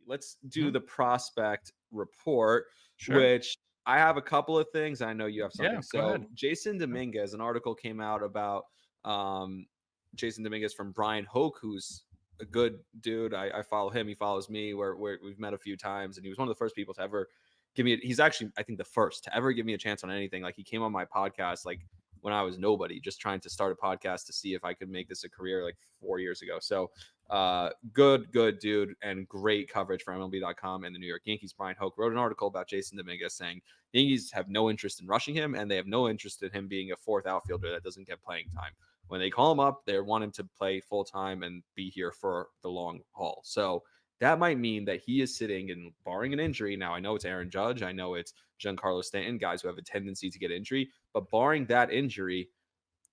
let's do the prospect report, Sure. which I have a couple of things. I know you have something. Yeah, go So ahead. Jasson Dominguez, an article came out about Jasson Dominguez from Brian Hoke, who's a good dude. I follow him. He follows me. We've met a few times, and he was one of the first people to ever give me. He's actually, I think, the first to ever give me a chance on anything. Like he came on my podcast, like when I was nobody, just trying to start a podcast to see if I could make this a career, like 4 years ago. So good dude, and great coverage for MLB.com and the New York Yankees. Brian Hoke wrote an article about Jasson Dominguez saying the Yankees have no interest in rushing him, and they have no interest in him being a fourth outfielder that doesn't get playing time. When they call him up, they want him to play full time and be here for the long haul. So that might mean that he is sitting, and barring an injury. Now, I know it's Aaron Judge. I know it's Giancarlo Stanton, guys who have a tendency to get injury. But barring that injury,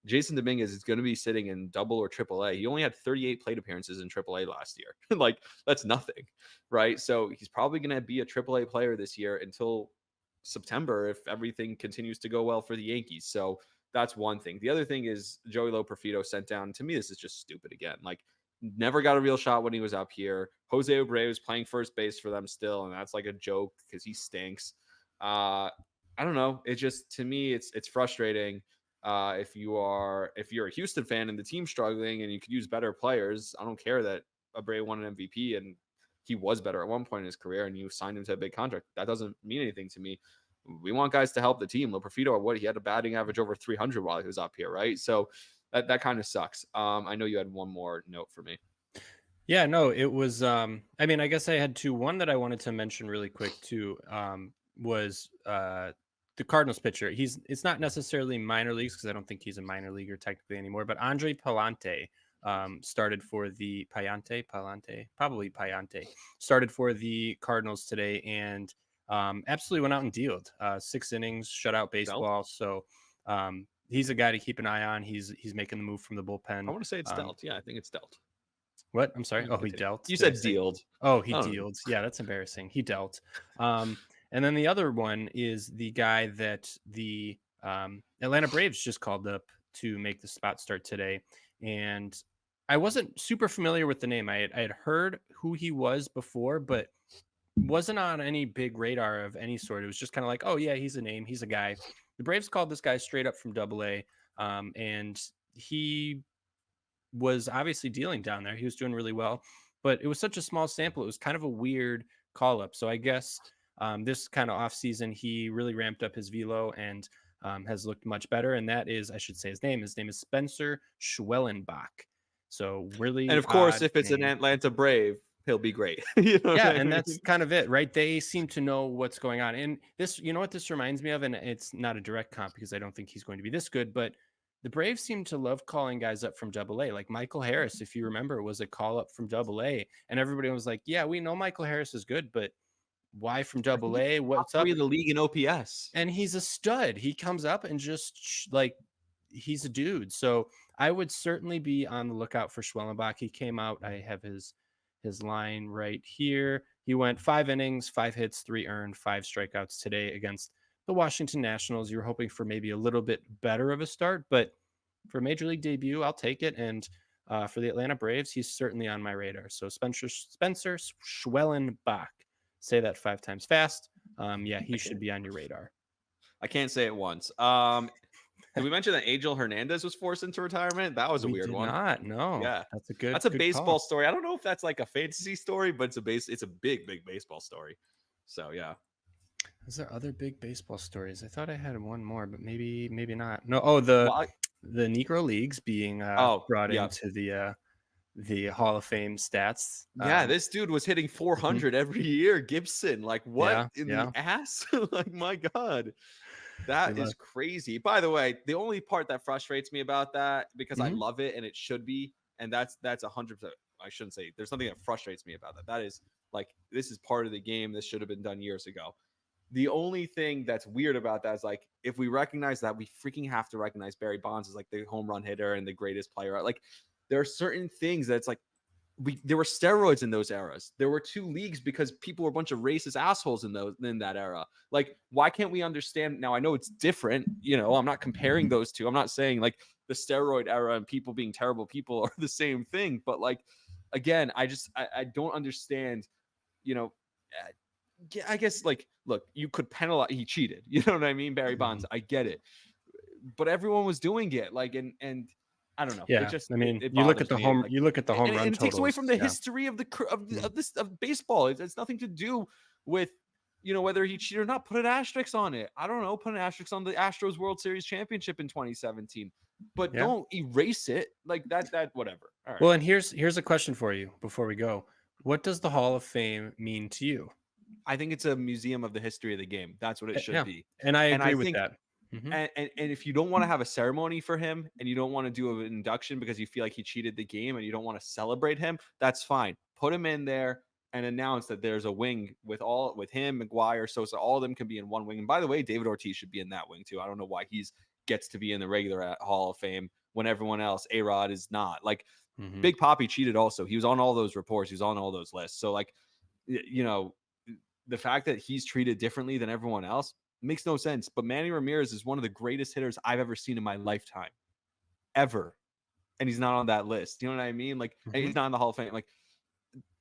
Jasson Dominguez is going to be sitting in double or triple A. He only had 38 plate appearances in triple A last year. Like, that's nothing, right? So he's probably going to be a triple A player this year until September if everything continues to go well for the Yankees. So that's one thing. The other thing is Joey Loperfido sent down. To me, this is just stupid again. Like, never got a real shot when he was up here. Jose Abreu is playing first base for them still, and that's like a joke because he stinks. I don't know. It just, to me, it's frustrating. If you're a Houston fan and the team's struggling and you could use better players, I don't care that Abreu won an MVP and he was better at one point in his career and you signed him to a big contract. That doesn't mean anything to me. We want guys to help the team. Loperfido, he had a batting average over 300 while he was up here, right? So that kind of sucks. I know you had one more note for me. Yeah, no, it was, I mean, I guess I had two. One that I wanted to mention really quick too, was, the Cardinals pitcher. It's not necessarily minor leagues because I don't think he's a minor leaguer technically anymore, but Andre Pallante, started for the Pallante, started for the Cardinals today and, absolutely went out and dealed, 6 innings, shutout baseball. So, he's a guy to keep an eye on. He's making the move from the bullpen. I want to say it's dealt. Yeah, I think it's dealt. What? I'm sorry. Oh, he dealt. You said dealed. Oh, he dealed. Yeah, that's embarrassing. He dealt. And then the other one is the guy that the Atlanta Braves just called up to make the spot start today. And I wasn't super familiar with the name. I had heard who he was before, but wasn't on any big radar of any sort. It was just kind of like, oh, yeah, he's a name. He's a guy. The Braves called this guy straight up from Double-A, and he was obviously dealing down there. He was doing really well, but it was such a small sample. It was kind of a weird call up. So I guess this kind of off season, he really ramped up his velo and has looked much better. And that is, I should say his name is Spencer Schwellenbach. So really, and of course, if it's an Atlanta Brave, he'll be great. You know yeah, and that's kind of it, right? They seem to know what's going on. And this, you know what this reminds me of, and it's not a direct comp because I don't think he's going to be this good, but the Braves seem to love calling guys up from Double-A. Like Michael Harris, if you remember, was a call up from Double-A, and everybody was like, "Yeah, we know Michael Harris is good, but why from Double-A? What's up?" The league in OPS, and he's a stud. He comes up and just like he's a dude. So I would certainly be on the lookout for Schwellenbach. He came out. I have his line right here. He went 5 innings, 5 hits, 3 earned, 5 strikeouts today against the Washington Nationals. You're hoping for maybe a little bit better of a start, but for a major league debut, I'll take it. And for the Atlanta Braves, he's certainly on my radar. So Spencer Schwellenbach. Say that 5 times fast. Yeah, he should be on your radar. I can't say it once. Did we mention that Angel Hernandez was forced into retirement? That was a weird one. No. Yeah, that's a baseball story. I don't know if that's like a fantasy story, but it's a big baseball story. So yeah. Is there other big baseball stories? I thought I had one more, but maybe not. No. Oh, the Negro Leagues being brought into the Hall of Fame stats. Yeah, this dude was hitting 400 every year. Gibson, like what in the ass? Like my God. That is crazy. By the way, the only part that frustrates me about that, because I love it and it should be, and that's 100%. I shouldn't say there's something that frustrates me about that. That is like, this is part of the game. This should have been done years ago. The only thing that's weird about that is like, if we recognize that, we freaking have to recognize Barry Bonds as like the home run hitter and the greatest player. Like there are certain things that's like, there were steroids in those eras. There were 2 leagues because people were a bunch of racist assholes in that era. Like, why can't we understand? Now, I know it's different. You know, I'm not comparing those two. I'm not saying like the steroid era and people being terrible people are the same thing. But like, again, I don't understand. you know, yeah, I guess like, look, you could penalize. He cheated. You know what I mean, Barry Bonds. I get it, but everyone was doing it. Like, and I don't know. It Yeah, just I mean, it you look at bothers the me. home Like, you look at the home run and it takes away totals. from the Yeah. history of Mhm. of baseball. It's nothing to do with whether he cheated or not. Put an asterisk on it. I don't know. Put an asterisk on the Astros World Series championship in 2017, but Yeah. don't erase it like that. That whatever. All right. Well, and here's a question for you before we go. What does the Hall of Fame mean to you? I think it's a museum of the history of the game. That's what it should Yeah, be. and I And I agree with think that. Mhm. and if you don't want to have a ceremony for him and you don't want to do an induction because you feel like he cheated the game and you don't want to celebrate him, that's fine. Put him in there and announce that there's a wing with him, McGuire, Sosa, all of them can be in one wing. And by the way, David Ortiz should be in that wing too. I don't know why he's gets to be in the regular Hall of Fame when everyone else, A-Rod, is not. Like Mhm. Big Poppy cheated also. He was on all those reports. He was on all those lists. So like, the fact that he's treated differently than everyone else makes no sense. But Manny Ramirez is one of the greatest hitters I've ever seen in my lifetime, ever. And he's not on that list. You know what I mean? Like, he's Mhm. not in the Hall of Fame. Like,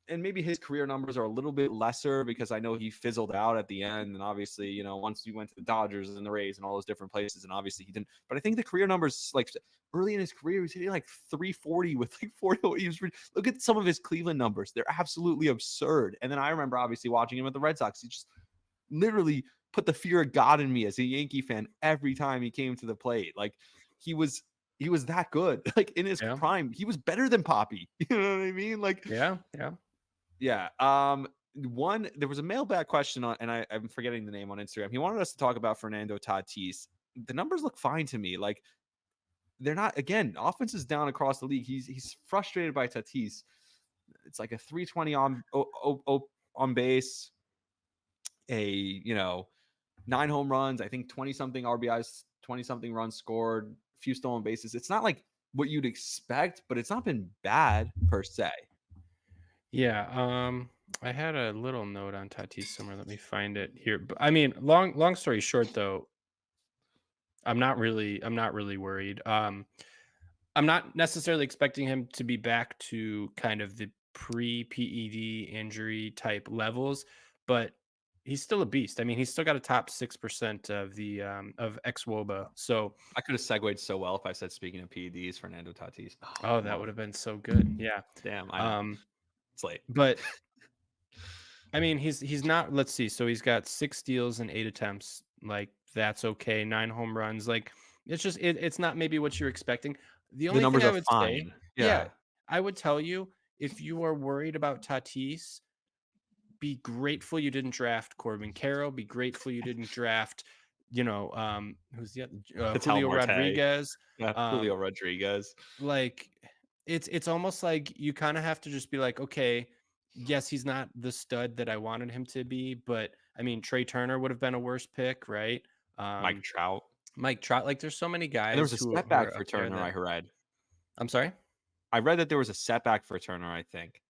and maybe his career numbers are a little bit lesser because I know he fizzled out at the end. And obviously, once he went to the Dodgers and the Rays and all those different places, and obviously he didn't. But I think the career numbers, like early in his career, he was hitting like 340 with like 40. Look at some of his Cleveland numbers; they're absolutely absurd. And then I remember obviously watching him at the Red Sox. He just literally put the fear of God in me as a Yankee fan every time he came to the plate. Like he was that good. Like in his Yeah. prime, he was better than Poppy. You know what I mean? Like, Yeah. Yeah. yeah. There was a mailbag question on, and I'm forgetting the name on Instagram. He wanted us to talk about Fernando Tatis. The numbers look fine to me. Like they're not. Again, offense is down across the league. He's frustrated by Tatis. It's like a 320 on base, a 9 home runs, I think 20 something RBIs, 20 something runs scored, a few stolen bases. It's not like what you'd expect, but it's not been bad per se. Yeah. I had a little note on Tatis somewhere. Let me find it here. But I mean, long story short, though, I'm not really worried. I'm not necessarily expecting him to be back to kind of the pre-PED injury type levels, but he's still a beast. I mean, he's still got a top 6% of the of ex-WOBA. So, I could have segued so well if I said, speaking of PEDs, Fernando Tatis. Oh, oh, come that on. would have been so good. Yeah. Damn, I know. Um, It's late. but I mean, he's not. Let's see. So he's got 6 steals and 8 attempts. Like that's okay. 9 home runs. Like it's not maybe what you're expecting. The The only thing numbers I are would say, fine. yeah, Yeah. I would tell you if you are worried about Tatis, be grateful you didn't draft Corbin Carroll. Be grateful you didn't draft, who's the other Patel Julio Marte. Rodriguez. Yeah. Julio Um, Rodriguez. like it's almost like you kind of have to just be like, okay, yes, he's not the stud that I wanted him to be, but I mean, Trey Turner would have been a worse pick, right? Mike Um, Trout. Mike Trout, like there's so many And there was guys a who setback are for up there Turner, that I read. I'm sorry. I read that there was a setback for Turner, I think.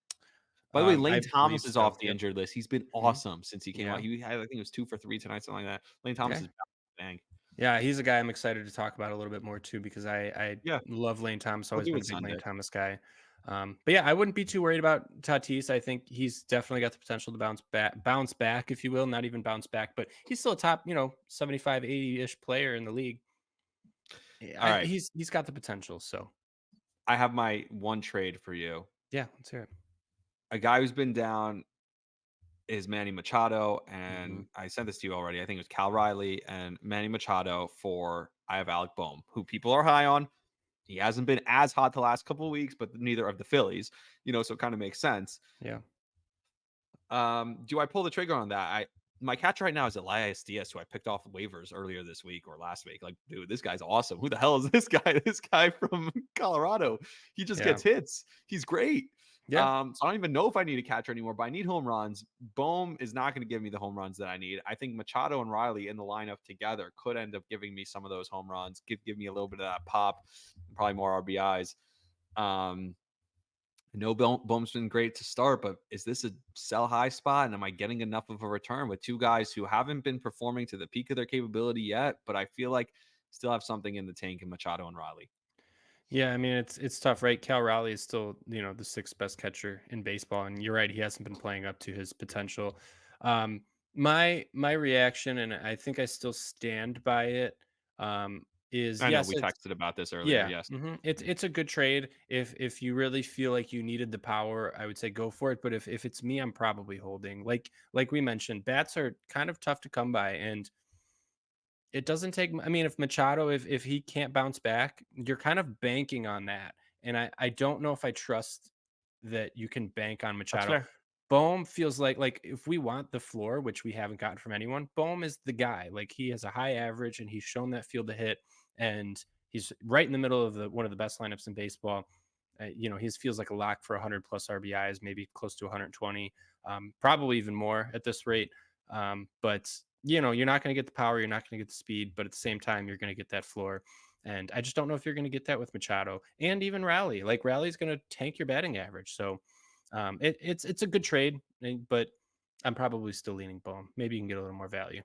By the way, I Lane believe Thomas is so. off the Yep. injured list. He's been Mhm. awesome since he came out. Yeah. He had, I think it was 2 for 3 tonight, something like that. Lane Thomas Yeah. is bang. Yeah. He's a guy I'm excited to talk about a little bit more too, because I Yeah, love Lane Thomas, we'll always do been it a big Lane Sunday. Thomas guy. But yeah, I wouldn't be too worried about Tatis. I think he's definitely got the potential to bounce back, if you will, not even bounce back, but he's still a top, 75, 80-ish player in the league. Yeah, All right. he's got the potential. So I have my one trade for you. yeah, let's hear it. A guy who's been down is Manny Machado, Hmm. and I sent this to you already. I think it was Cal Riley and Manny Machado for I have Alec Boehm, who people are high on. He hasn't been as hot the last couple of weeks, but neither of the Phillies, so it kind of makes sense. Yeah, Do I pull the trigger on that? My catch right now is Elias Diaz, who I picked off waivers earlier this week or last week. Like, dude, this guy's awesome. Who the hell is this guy? This guy from Colorado. He just yeah, gets hits. He's great. yeah. So I don't even know if I need a catcher anymore, but I need home runs. Bohm is not going to give me the home runs that I need. I think Machado and Riley in the lineup together could end up giving me some of those home runs, give me a little bit of that pop, probably more RBIs. I know Bohm's been great to start, but is this a sell high spot? And am I getting enough of a return with two guys who haven't been performing to the peak of their capability yet, but I feel like still have something in the tank in Machado and Riley? Yeah, I mean it's tough, right? Cal Raleigh is still, the sixth best catcher in baseball, and you're right, he hasn't been playing up to his potential. My reaction, and I think I still stand by it, is I know yes, we it's texted about this earlier. yeah, Yes. it's a good trade. If you really feel like you needed the power, I would say go for it. But if it's me, I'm probably holding. Like we mentioned, bats are kind of tough to come by, and it doesn't take I mean, if Machado, if he can't bounce back, you're kind of banking on that, and I don't know if I trust that you can bank on That's Machado. fair. Bohm feels like if we want the floor, which we haven't gotten from anyone, Bohm is the guy. Like, he has a high average, and he's shown that field to hit, and he's right in the middle of one of the best lineups in baseball. He feels like a lock for 100 plus RBIs, maybe close to 120, probably even more at this rate. But you're not going to get the power, you're not going to get the speed, but at the same time, you're going to get that floor. And I just don't know if you're going to get that with Machado and even Rally. Like, Rally's going to tank your batting average. So it's a good trade, but I'm probably still leaning Bohm. Maybe you can get a little more value.